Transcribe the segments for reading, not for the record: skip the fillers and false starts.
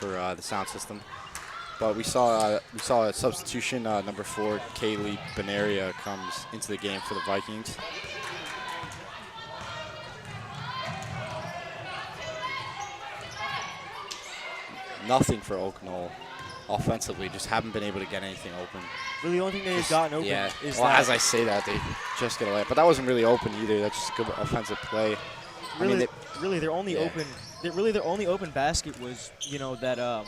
for the sound system. But we saw a substitution. Number 4, Kaylee Benaria comes into the game for the Vikings. Nothing for Oak Knoll offensively. Just haven't been able to get anything open. Really, the only thing they've gotten open is well, that. as I say that, they just get away. But that wasn't really open either. That's just good offensive play. Really, their only open. Their only open basket was, that.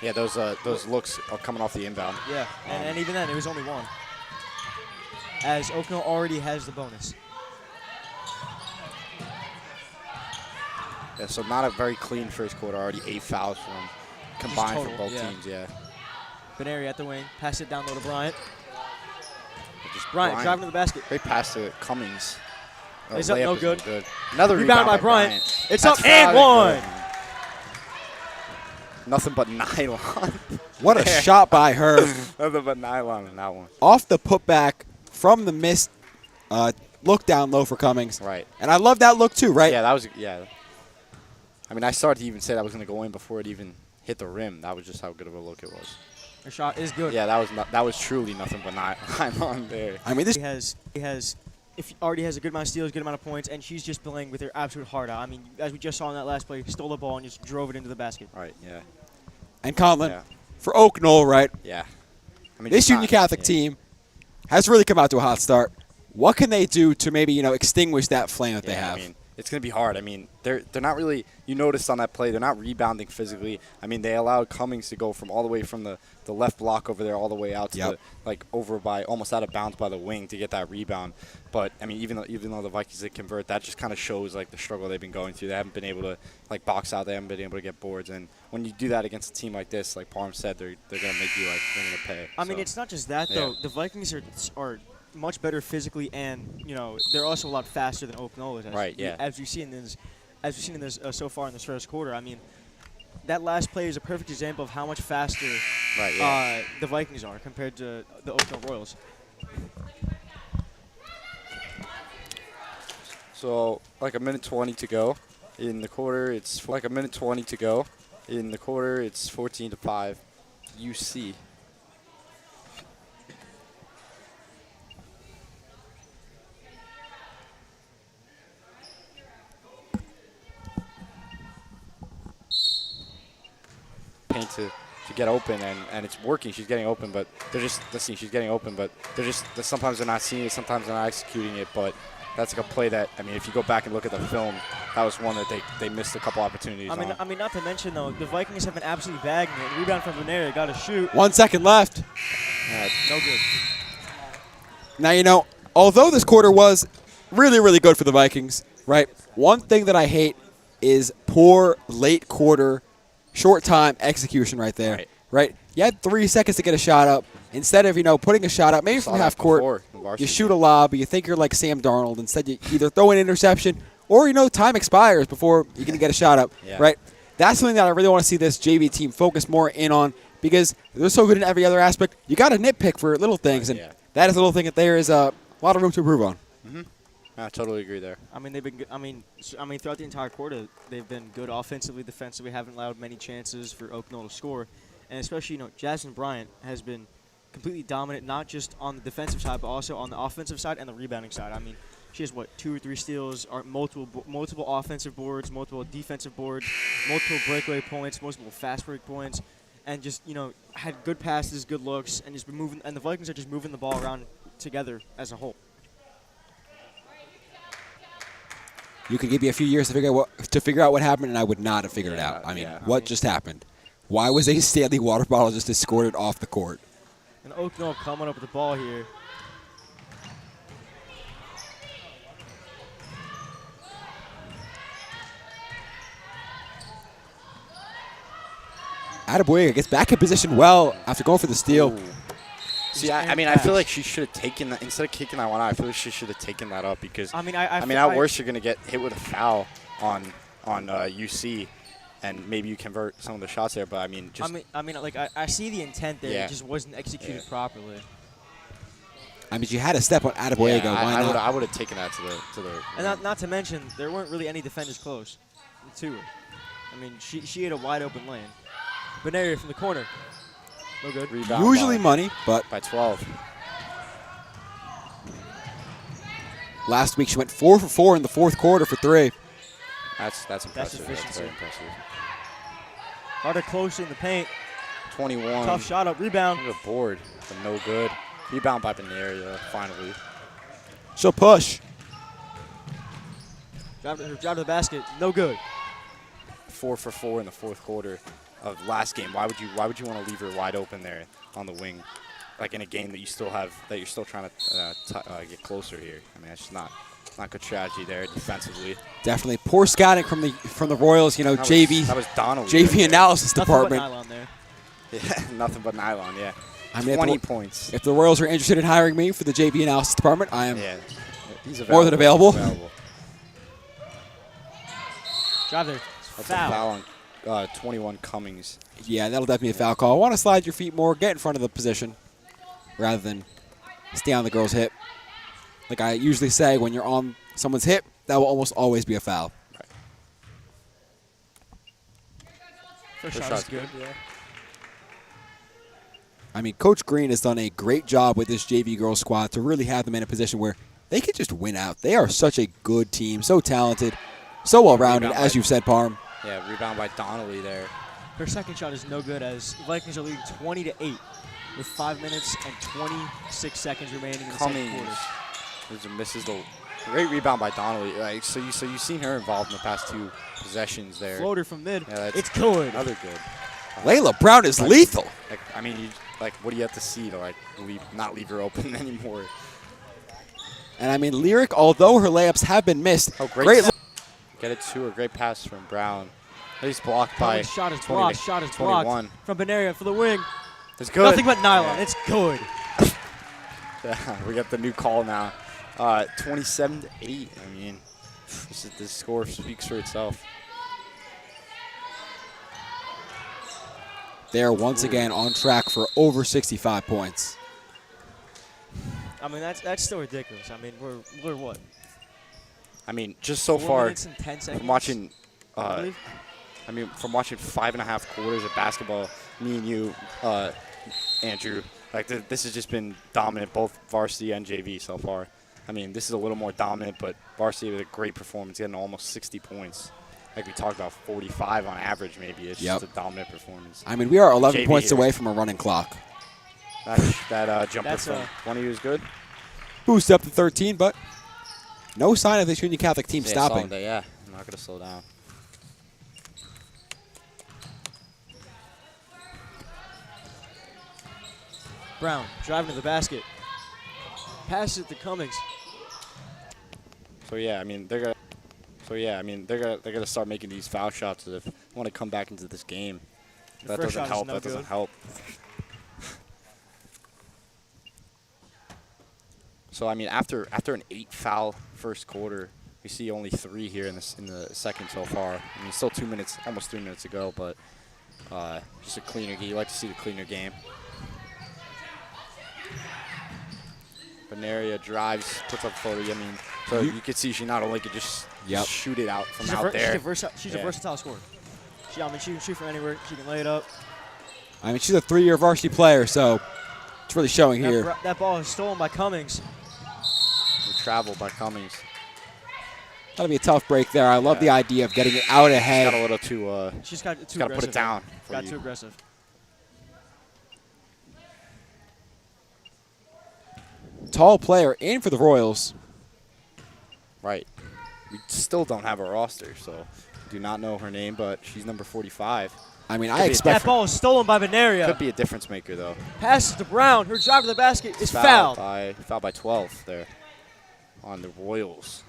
Yeah, those looks are coming off the inbound. Yeah, and even then, it was only one. As Oak Knoll already has the bonus. Yeah, so not a very clean first quarter. Already 8 fouls from combined total, for both teams. Yeah. Benaria at the wing, pass it down low to Bryant. Bryant driving to the basket. Great pass to Cummings. It's up, no good. Another rebound by Bryant. It's up and one. Nothing but nylon. What a shot by her. Nothing but nylon in that one. Off the putback from the missed look down low for Cummings. Right. And I love that look too, right? Yeah, that was, yeah. I mean, I started to even say that was going to go in before it even hit the rim. That was just how good of a look it was. Her shot is good. Yeah, that was truly nothing but nylon there. I mean, this he already has a good amount of steals, good amount of points, and she's just playing with her absolute heart out. I mean, as we just saw in that last play, stole the ball and just drove it into the basket. Right, yeah. And Conlon, for Oak Knoll, right? Yeah. I mean, this Union Catholic team has really come out to a hot start. What can they do to maybe, extinguish that flame that they have? I mean, it's going to be hard. I mean, they're not really, you noticed on that play, they're not rebounding physically. I mean, they allowed Cummings to go from all the way from the left block over there all the way out to over by almost out of bounds by the wing to get that rebound. But, I mean, even though the Vikings did convert, that just kind of shows, the struggle they've been going through. They haven't been able to, box out. They haven't been able to get boards. And when you do that against a team like this, like Parham said, they're going to make you, they're going to pay. I mean, it's not just that, though. The Vikings are much better physically, and they're also a lot faster than Oak Knoll is. As we've seen in this so far in this first quarter. I mean, that last play is a perfect example of how much faster the Vikings are compared to the Oak Knoll Royals. So, a minute 20 to go in the quarter. It's a minute 20 to go in the quarter. It's 14-5, UC. Paint to get open, and it's working. She's getting open, but they're just she's getting open, but sometimes they're not seeing it, sometimes they're not executing it. But that's a play that, I mean, if you go back and look at the film, that was one that they missed a couple opportunities. I mean, not to mention though, the Vikings have been absolutely bagging it. Rebound from Benaria, got to shoot. 1 second left. No good. Now although this quarter was really, really good for the Vikings, right? One thing that I hate is poor late quarter, short time execution right there, right? You had 3 seconds to get a shot up. Instead of, putting a shot up, maybe from half court, you shoot a lob, you think you're like Sam Darnold. Instead, you either throw an interception or, time expires before you can get a shot up, right? That's something that I really want to see this JV team focus more in on, because they're so good in every other aspect. You got to nitpick for little things, and that is a little thing that there is a lot of room to improve on. Mm-hmm. I totally agree there. I mean, they've been good. I mean, throughout the entire quarter, they've been good offensively, defensively. Haven't allowed many chances for Oak Knoll to score, and especially Jasmine Bryant has been completely dominant, not just on the defensive side, but also on the offensive side and the rebounding side. I mean, she has 2 or 3 steals, multiple offensive boards, multiple defensive boards, multiple breakaway points, multiple fast break points, and just had good passes, good looks, and just been moving. And the Vikings are just moving the ball around together as a whole. You could give me a few years to figure out what happened, and I would not have figured it out. I mean, what just happened? Why was a Stanley water bottle just escorted off the court? And Oak Knoll coming up with the ball here. Attaboy gets back in position well after going for the steal. Ooh. See, I mean, I feel like she should have taken that. Instead of kicking that one out, I feel like she should have taken that up, because, I mean, at worst, you're going to get hit with a foul on UC, and maybe you convert some of the shots there. But, I mean, just. I see the intent there. It just wasn't executed properly. I mean, you had a step on Attaboy. I would have taken that to the. And not to mention, there weren't really any defenders close to her. I mean, she had a wide open lane. Benaria from the corner. No good. Rebound Usually by, money, but by 12. last week she went 4 for 4 in the fourth quarter for 3. That's impressive. That's efficiency. very impressive. Harder close in the paint. 21. Tough shot up. Rebound. Good board, but no good. Rebound by Benaria, finally. She'll push. Drive to the basket. No good. 4 for 4 in the fourth quarter of last game. Why would you want to leave her wide open there on the wing, like in a game that you're still trying to get closer here? I mean, it's just not good strategy there defensively. Definitely poor scouting from the Royals. You know, That was Donald. JV analysis Nothing but department. nylon there. Yeah, nothing but nylon. Yeah. I mean, 20 points. If the Royals are interested in hiring me for the JV analysis department, I am He's more than available. Drive there. That's a foul on 21 Cummings. Yeah, that'll definitely be a foul call. I want to slide your feet more, get in front of the position, rather than stay on the girl's hip. Like I usually say, when you're on someone's hip, that will almost always be a foul. Right. First First shot is shot's good. good. Yeah. I mean, Coach Green has done a great job with this JV girls squad to really have them in a position where they could just win out. They are such a good team, so talented, so well-rounded, Rebound as by- you've said, Parm. Yeah, rebound by Donnelly there. Her second shot is no good as the Vikings are leading 20-8 with 5 minutes and 26 seconds remaining in the second Cummings quarter. misses the great rebound by Donnelly. Like, so you've seen her involved in the past 2 possessions there. Floater from mid. Yeah, that's It's good. Another good. Layla Brown is lethal. Like, I mean, what do you have to see to not leave her open anymore? And I mean, Lyric, although her layups have been missed, Oh, great. Get it to her. Great pass from Brown. He's blocked by Cummings shot is 20 blocked. Shot is 21. blocked from Benaria for the wing. It's good. Nothing but nylon. Yeah. It's good. We got the new call now. 27-8. I mean, this score speaks for itself. They are once again on track for over 65 points. I mean, that's still ridiculous. I mean, we're what? I mean, just so 4 far minutes and 10 seconds. from watching, I believe. from watching 5.5 quarters of basketball, me and you, Andrew, like this has just been dominant, both varsity and JV so far. I mean, this is a little more dominant, but varsity with a great performance, getting almost 60 points. Like we talked about, 45 on average maybe. It's just a dominant performance. I mean, we are 11 JV points here. away from a running clock. That jumper That's from 20 was good. Boost up to 13, but no sign of this Union Catholic team Yeah, stopping. solid day, yeah, I'm not going to slow down. Brown driving to the basket. Passes it to Cummings. So yeah, I mean they're gonna start making these foul shots if they want to come back into this game. The That first doesn't shot is help. no That doesn't good. help. So I mean, after an 8 foul first quarter, we see only 3 here in the second so far. I mean, still 2 minutes, almost 3 minutes to go, but just a cleaner game. You like to see the cleaner game. Benaria drives, puts up photo. I mean, so you can see she not only could just shoot it out from She's out there. She's a versatile scorer. She can shoot from anywhere. She can lay it up. I mean, she's a 3-year varsity player, so it's really showing here. That ball is stolen by Cummings. Good travel by Cummings. That'll be a tough break there. I love the idea of getting it out ahead. Got a little too. She's got too Got to aggressive. put it down. Got too aggressive. Tall player in for the Royals. Right. We still don't have a roster, so do not know her name, but she's number 45. I mean, Could I be expect That ball is stolen by Benaria. Could be a difference maker though. Passes to Brown. Her drive to the basket is fouled. Fouled by 12 there on the Royals.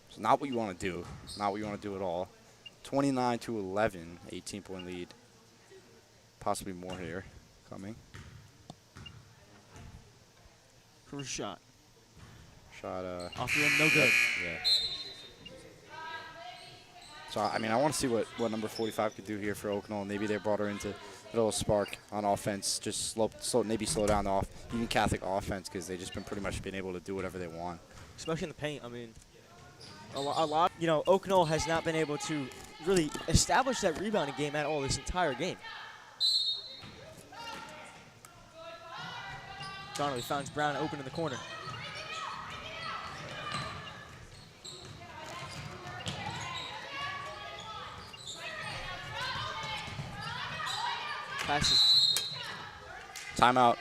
It's not what you want to do. Not what you want to do at all. 29-11, 18-point lead. Possibly more here coming. First shot. Shot Off the end, no good. yeah. So I mean, I want to see what number 45 could do here for Oak Knoll. Maybe they brought her into a little spark on offense, just maybe slow down the Union Catholic offense because they've just been pretty much been able to do whatever they want. Especially in the paint. I mean, a lot. You know, Oak Knoll has not been able to really established that rebounding game at all this entire game. Donnelly finds Brown open in the corner. Passes. Timeout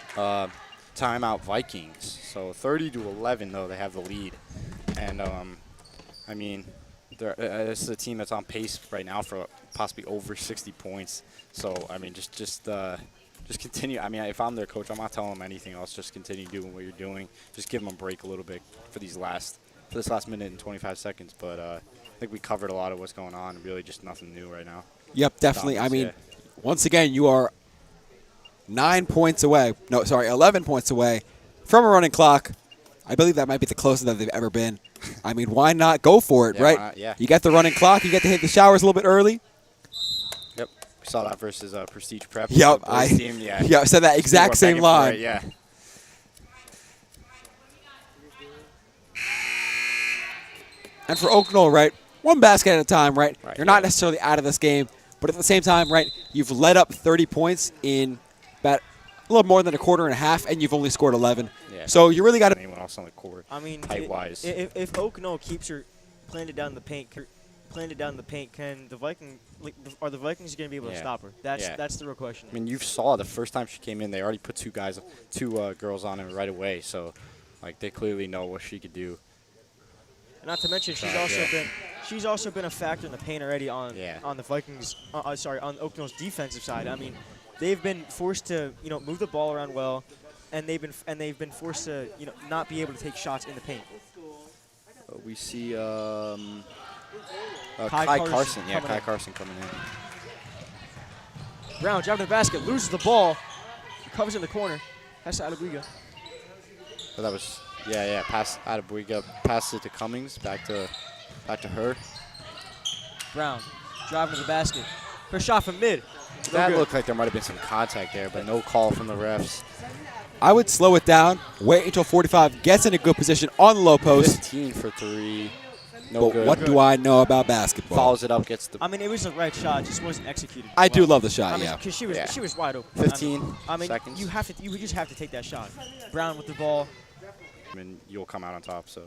Vikings. So 30-11 though, they have the lead. And I mean, this is a team that's on pace right now for possibly over 60 points. So I mean, just continue. I mean, if I'm their coach, I'm not telling them anything else. Just continue doing what you're doing. Just give them a break a little bit for this last minute and 25 seconds. But I think we covered a lot of what's going on. Really, just nothing new right now. Yep, definitely. I mean, yeah. once again, you are 11 points away from a running clock. I believe that might be the closest that they've ever been. I mean, why not go for it, Yeah, right? why not? Yeah. You get the running clock. You get to hit the showers a little bit early. Yep. We saw that versus Prestige Prep. Yep, The boys team. Yeah. I said that exact same line. Yeah. And for Oak Knoll, right, one basket at a time, right? Right. You're not necessarily out of this game, but at the same time, right, you've led up 30 points in about a little more than a quarter and a half, and you've only scored 11. Yeah. So you really got to. Anyone else on the court? I mean, height-wise. if Oak Knoll keeps her planted down in the paint, can the Vikings are the Vikings going to be able to stop her? That's the real question. I mean, you saw the first time she came in, they already put two girls on her right away. So, like, they clearly know what she could do. And not to mention, she's also been a factor in the paint already on the Vikings. On Oak Knoll's defensive side. I mean, they've been forced to move the ball around well, and they've been forced to not be able to take shots in the paint. We see Kai Carson. Yeah, coming Kai in. Carson coming in. Brown driving to the basket, loses the ball, recovers in the corner. Pass to Adebuiga. But that was pass out of Boyga, pass it to Cummings, back to her. Brown driving to the basket. First shot from mid. That looked like there might have been some contact there, but no call from the refs. I would slow it down, wait until 45, gets in a good position on the low post. 15 for three. No But good. what do I know about basketball? Follows it up, gets the I mean, it was the right shot, it just wasn't executed. I do well. love the shot, I mean, yeah. because she was wide open. 15 I mean, seconds. you just have to take that shot. Brown with the ball. I mean, you'll come out on top. So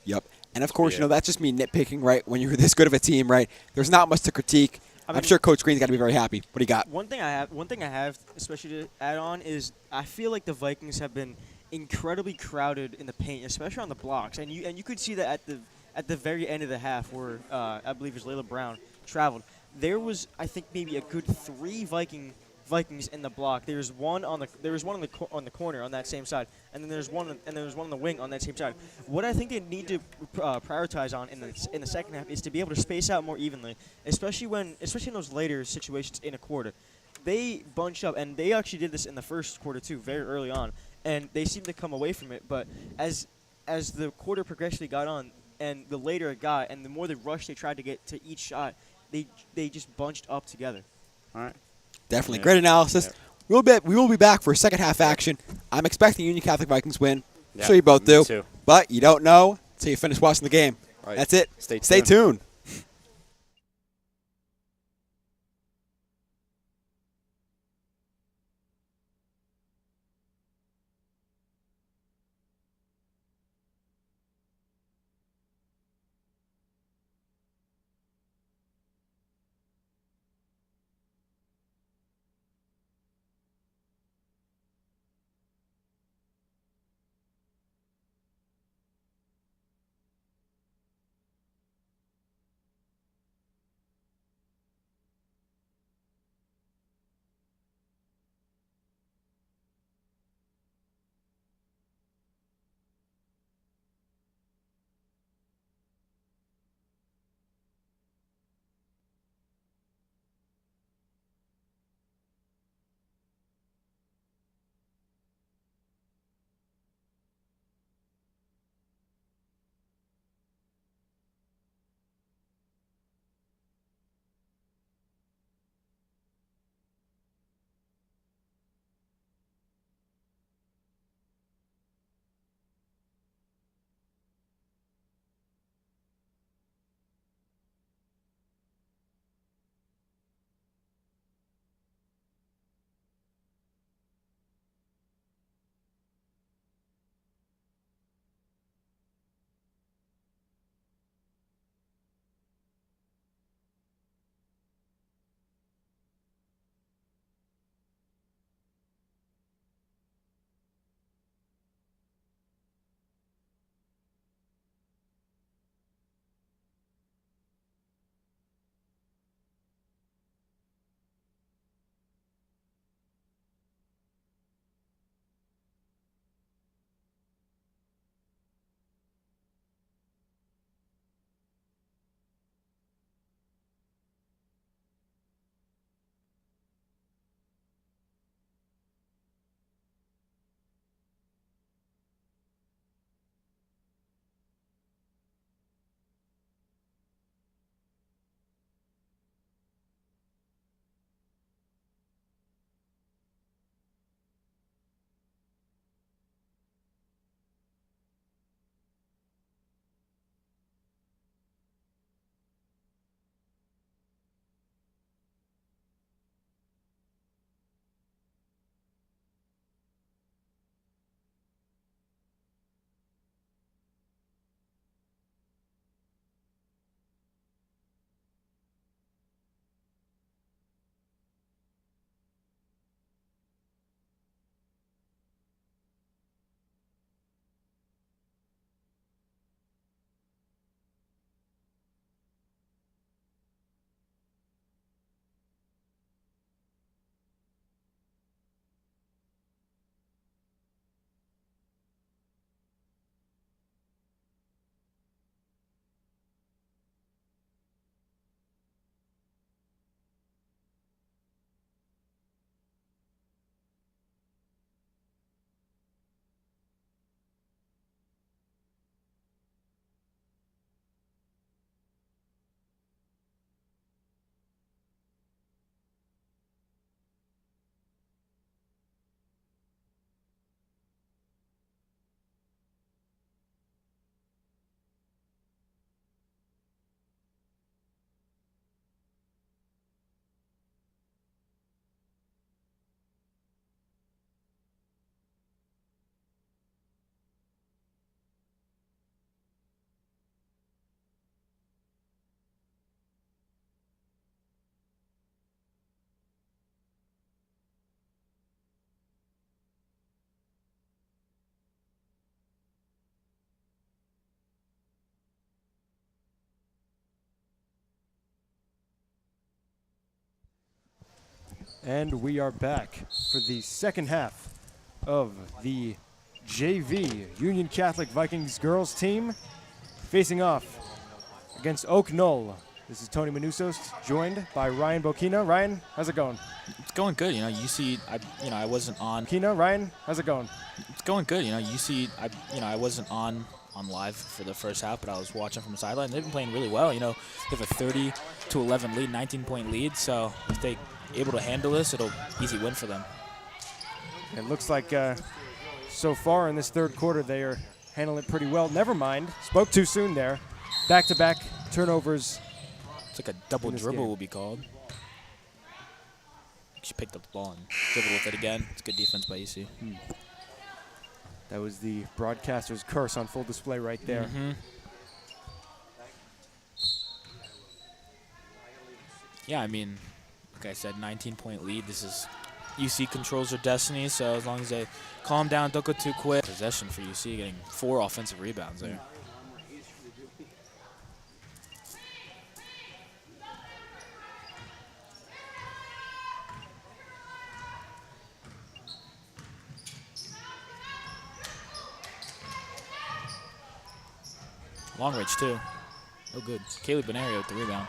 Yep. And, of course, Yeah. that's just me nitpicking, right? When you're this good of a team, right, there's not much to critique. I'm sure Coach Green's got to be very happy. What do you got? One thing I have, especially to add on, is I feel like the Vikings have been incredibly crowded in the paint, especially on the blocks. And you could see that at the very end of the half, where I believe it was Layla Brown traveled. There was, I think, maybe a good 3 Vikings in the block. There was one on the corner on that same side, and then there's one on the wing on that same side. What I think they need to prioritize on in the second half is to be able to space out more evenly, especially in those later situations in a quarter. They bunched up, and they actually did this in the first quarter too, very early on, and they seemed to come away from it. But as the quarter progressively got on, and the later it got, and the more the rush they tried to get to each shot, they just bunched up together. All right. Definitely. Yeah. Great analysis. Yeah. We will be back for second half action. I'm expecting Union Catholic Vikings win. Yeah, So you both me do. too. But you don't know until you finish watching the game. Right. That's it. Stay tuned. And we are back for the second half of the JV Union Catholic Vikings girls team facing off against Oak Knoll. This is Tony Manusos, joined by Ryan Bokina. Ryan, how's it going? It's going good. You know, I wasn't on. Bokina, Ryan, how's it going? It's going good. You know, I wasn't on live for the first half, but I was watching from the sideline. They've been playing really well. You know, they have a 30-11 lead, 19-point lead. So if they able to handle this, it'll easy win for them. It looks like so far in this third quarter they are handling it pretty well. Never mind, spoke too soon there. Back-to-back turnovers. It's like a double dribble will be called. She picked up the ball and dribbled with it again. It's good defense by EC. That was the broadcaster's curse on full display right there. Yeah, I mean, like I said, 19-point lead. This is UC controls their destiny, so as long as they calm down, don't go too quick. Possession for UC, getting 4 offensive rebounds there. Long range, too. Oh, good. Kaylee Benario with the rebound.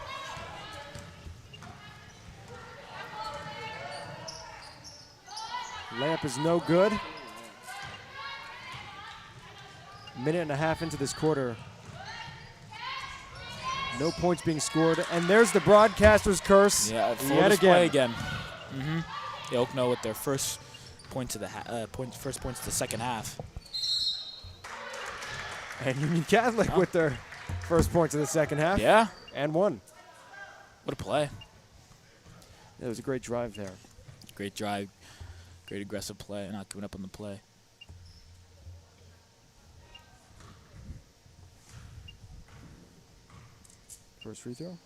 Layup is no good. Minute and a half into this quarter. No points being scored. And there's the broadcaster's curse. Yeah, full yet display again. Yeah, Oak Knoll with their first points of the first points of the second half. And Union Catholic with their first points of the second half. Yeah. And one. What a play. That was a great drive there. Great drive. Great aggressive play. Not giving up on the play. First free throw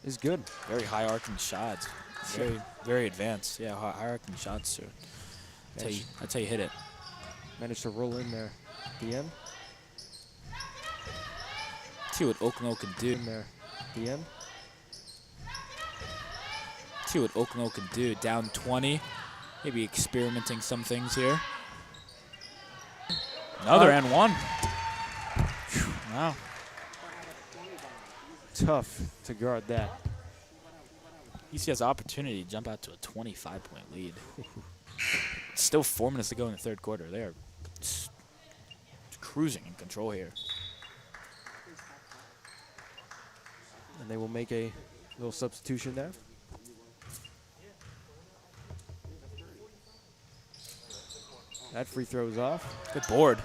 is good. Very high arcing shots. Very, very advanced. Yeah, high arcing shots, sir. That's how you hit it. Managed to roll in there at the end. See what Oak Knoll can do. In there at the end. See what Oak Knoll can do. Down 20. Maybe experimenting some things here. Another and one. Wow. Tough to guard that. UC has the opportunity to jump out to a 25-point lead. Still 4 minutes to go in the third quarter. They are cruising in control here. And they will make a little substitution there. That free throw is off. Good board.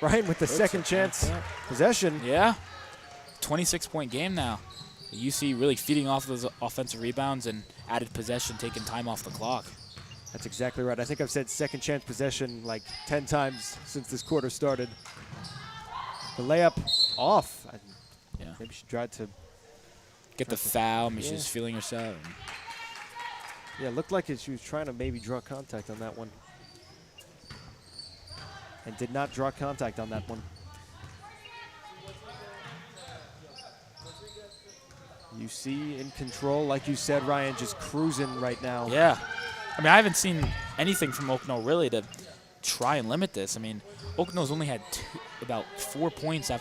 Ryan with the second chance possession. Yeah. 26-point game now. UC really feeding off those offensive rebounds and added possession, taking time off the clock. That's exactly right. I think I've said second chance possession like 10 times since this quarter started. The layup off. Yeah. Maybe she tried to get the foul. I mean, she was feeling herself. Yeah, it looked like she was trying to maybe draw contact on that one. And did not draw contact on that one. UC in control, like you said, Ryan, just cruising right now. Yeah. I mean, I haven't seen anything from Oak Knoll really to try and limit this. I mean, Oak Knoll's only had about 4 points after